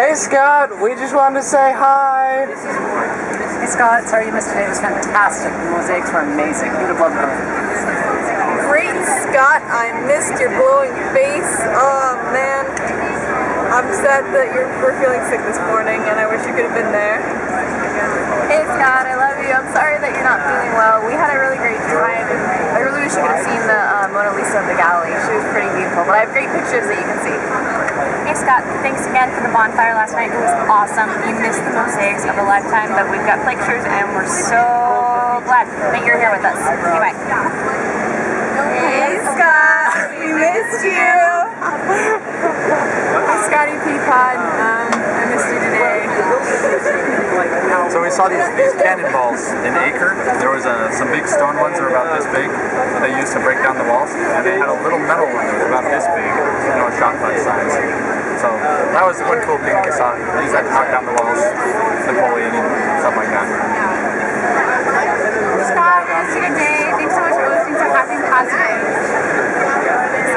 Hey Scott, we just wanted to say hi. Hey Scott, sorry you missed today. It was fantastic. The mosaics were amazing. You would have loved them. Great, Scott. I missed your glowing face. Oh man, I'm sad that we're feeling sick this morning, and I wish you could have been there. Hey Scott, I love you. I'm sorry that you're not feeling well. We had a really great time. I really wish you could have seen the Mona Lisa of the Gallery. She was pretty beautiful, but I have great pictures that you can see. Hey Scott, thanks again for the bonfire last night. It was awesome. You missed the mosaics of a lifetime, but we've got pictures and we're so glad that you're here with us. Okay, bye. Hey Scott, we missed you. Hey Scotty Peapod, I missed you today. So we saw these cannonballs in Acre. There was some big stone ones that were about this big that they used to break down the walls, and they had a little metal one that was about this big, shotgun size. So that was one cool thing we saw. They used that to knock down the walls, Napoleon and stuff like that. Scott, missed you today. Thanks so much for listening to Happy and Positive.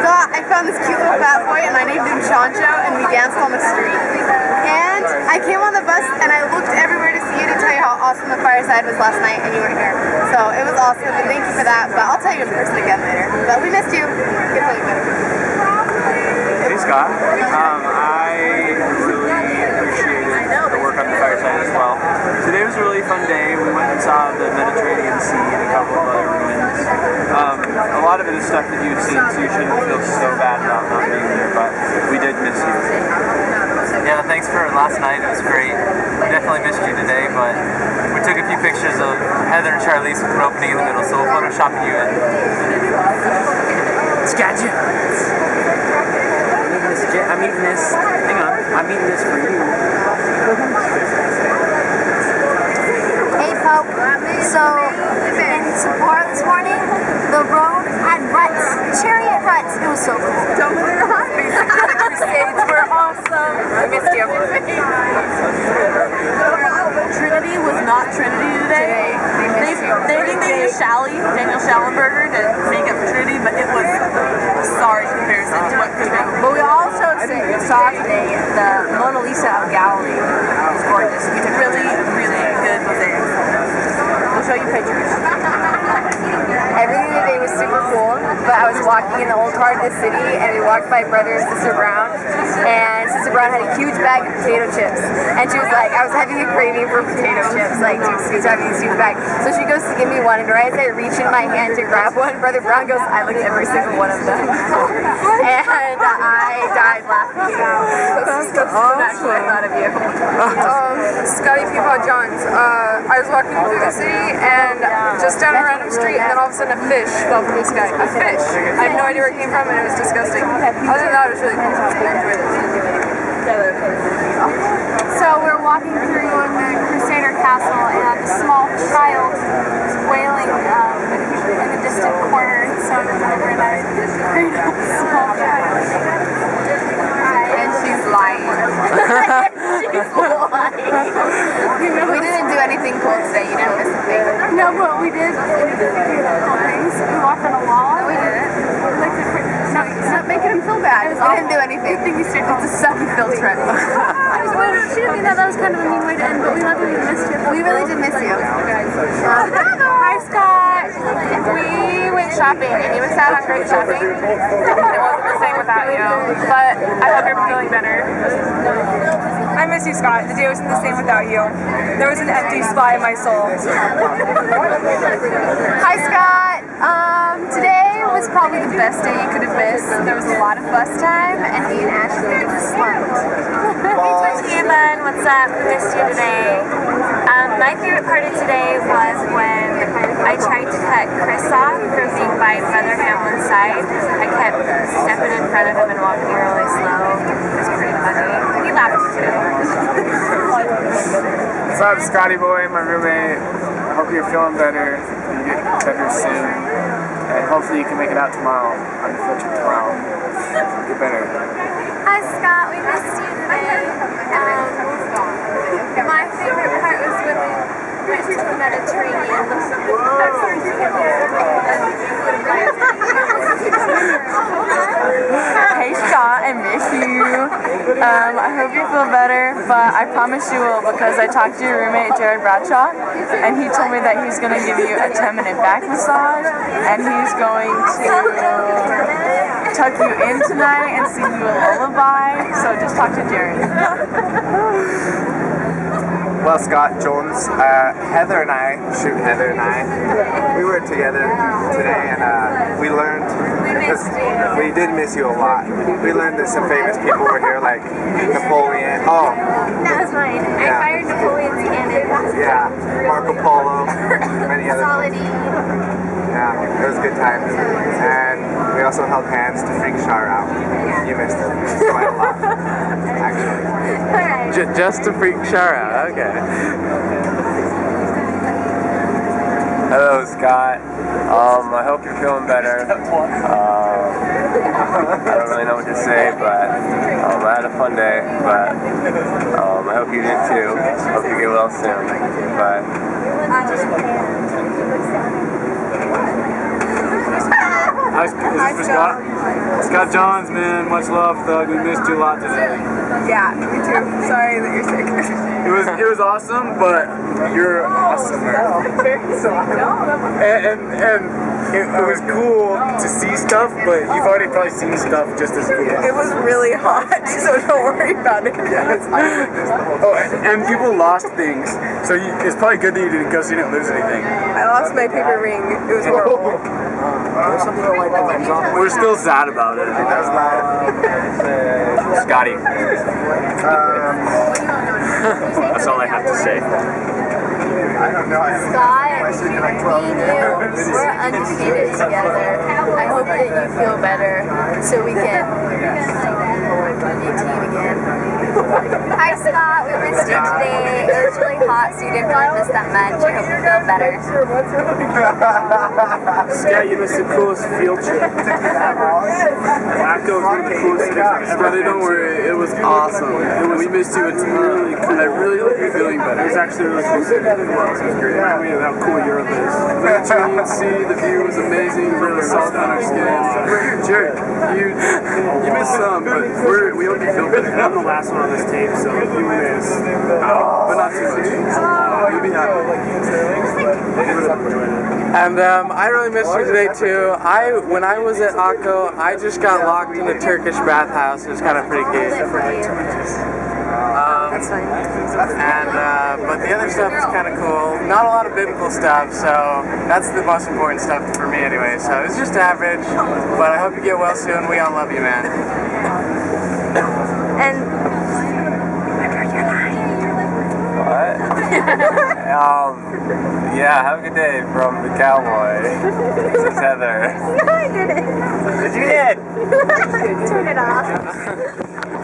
Scott, I found this cute little fat boy, and I named him Chancho, and we danced on the street. And I came on the bus, and I looked everywhere to see you to tell you how awesome the fireside was last night, and you weren't here. So it was awesome, and thank you for that. But I'll tell you in person again later. But we missed you. Good tell you better. Hey Scott, I really appreciated the work on the fireside as well. Today was a really fun day. We went and saw the Mediterranean Sea and a couple of other ruins. A lot of it is stuff that you've seen, so you shouldn't feel so bad about not being there, but we did miss you. Yeah, thanks for last night. It was great. We definitely missed you today, but we took a few pictures of Heather and Charlize with an opening in the middle, so we'll Photoshop you in. Scott Jones. I'm eating this for you. Hey Pope, so in Sapporo this morning, the road had ruts, chariot ruts. It was so cool. Don't get me wrong. The Crusades were awesome. I missed you. Trinity was not Trinity today. They used Daniel Schallenberger to make up for Trinity, but it was a sorry comparison to what could have been. But we also saw today the Mona Lisa of Galilee. It was gorgeous. We did really, really good mosaics. We'll show you pictures. Everything today was super cool, but I was walking in the old part of the city, and we walked by Brother and Sister Brown, and Sister Brown had a huge bag of potato chips, and she was like, I was having a craving for potato chips, like, she was having this huge bag, so she goes to give me one, and right as I reach in my hand to grab one, Brother Brown goes, I licked every single one of them, and I died laughing. That's awesome. I thought of you. Scotty Peapod Johns. I was walking through the city and just down a random street, and then all of a sudden a fish fell from the sky. A fish! I had no idea where it came from, and it was disgusting. Other than that, it was really cool. I enjoyed it. So we're walking through the Crusader Castle, and a small child was wailing in the distant corner. So I'm over and I heard a small child. And she's lying. She's lying. We didn't do anything cool today. You didn't miss a thing. No, but we did cool things. We walked on a wall. No, we didn't. No, it's not making him feel bad. We didn't do anything. It's a sucky field trip. She didn't mean that. That was kind of a mean way to end, but we love you. We missed you. We really did miss you. Hi, Scott. We went shopping, and you missed out on great shopping. It wasn't the same without you, but I hope you're feeling better. I miss you, Scott. The day wasn't the same without you. There was an empty spot in my soul. Hi, Scott. Today was probably the best day you could have missed. There was a lot of bus time, and me and Ashley slumped. Hey, Bun, what's up? Missed you today. My favorite part of today was when I tried to cut Chris off from being by Brother Hamlin's side. I kept stepping in front of him and walking really slow. It was pretty funny. He laughed too. What's up, Scotty boy, my roommate? I hope you're feeling better. You get better soon. And hopefully you can make it out tomorrow on the field trip tomorrow. Get better. Hi, Scott. We missed you today. My favorite part was when we went to the Mediterranean. Hey Scott, I miss you. I hope you're feel better, but I promise you will because I talked to your roommate, Jared Bradshaw, and he told me that he's going to give you a 10-minute back massage, and he's going to tuck you in tonight and sing you a lullaby, so just talk to Jared. Well, Scott, Jones, Heather and I, we were together today and we learned, because we did miss you a lot. We learned that some famous people were here, like Napoleon. Oh. That was mine. I fired Napoleon's cannon. Yeah, Marco Polo, many others. Solidity. Yeah, it was a good time. And we also held hands to freak Shar out. You missed it quite a lot, actually. Alright. Just to freak Shar out, okay. Hello, Scott. I hope you're feeling better. I don't really know what to say, but I had a fun day, but I hope you did too. Hope you get well soon. Bye. Is this for Scott? Scott Johns, man, much love, Thug. We missed you a lot today. Yeah, me too. Sorry that you're sick. It was awesome, but you're awesomer. And it was cool to see stuff, but you've already probably seen stuff just as cool. It was really hot, so don't worry about it. Oh, and people lost things, so it's probably good that you didn't go so you didn't lose anything. I lost my paper ring. It was horrible. We're still sad about it. Scotty. That's all I have to say. Scott, me and you, we're undefeated together. I hope that you feel better so we can be a team again. Hi Scott, we missed you today. It was really hot, so you didn't really miss that much. I hope you feel better. Scott, you missed the coolest field trip. Akko was one of the coolest trips. Brother, don't worry, it was awesome. We missed you. It's really cool. I really hope you're feeling better. It was actually really cool. It was great. I mean, how cool Europe is. Mediterranean Sea, the view was amazing. Really salt on our skin. Jared, you missed some, but we hope you feel better. I'm the last one on this tape, so you missed out, but not too much. You'll be happy. And I really missed you today too. When I was at Akko, I just got locked in a Turkish bathhouse. It was kind of pretty cute. That's fine. But the other stuff is kind of cool. Not a lot of biblical stuff, so that's the most important stuff for me anyway. So it's just average, but I hope you get well soon. We all love you, man. And Yeah, have a good day from the cowboy. This is Heather. no, I didn't. You did! Turn it off.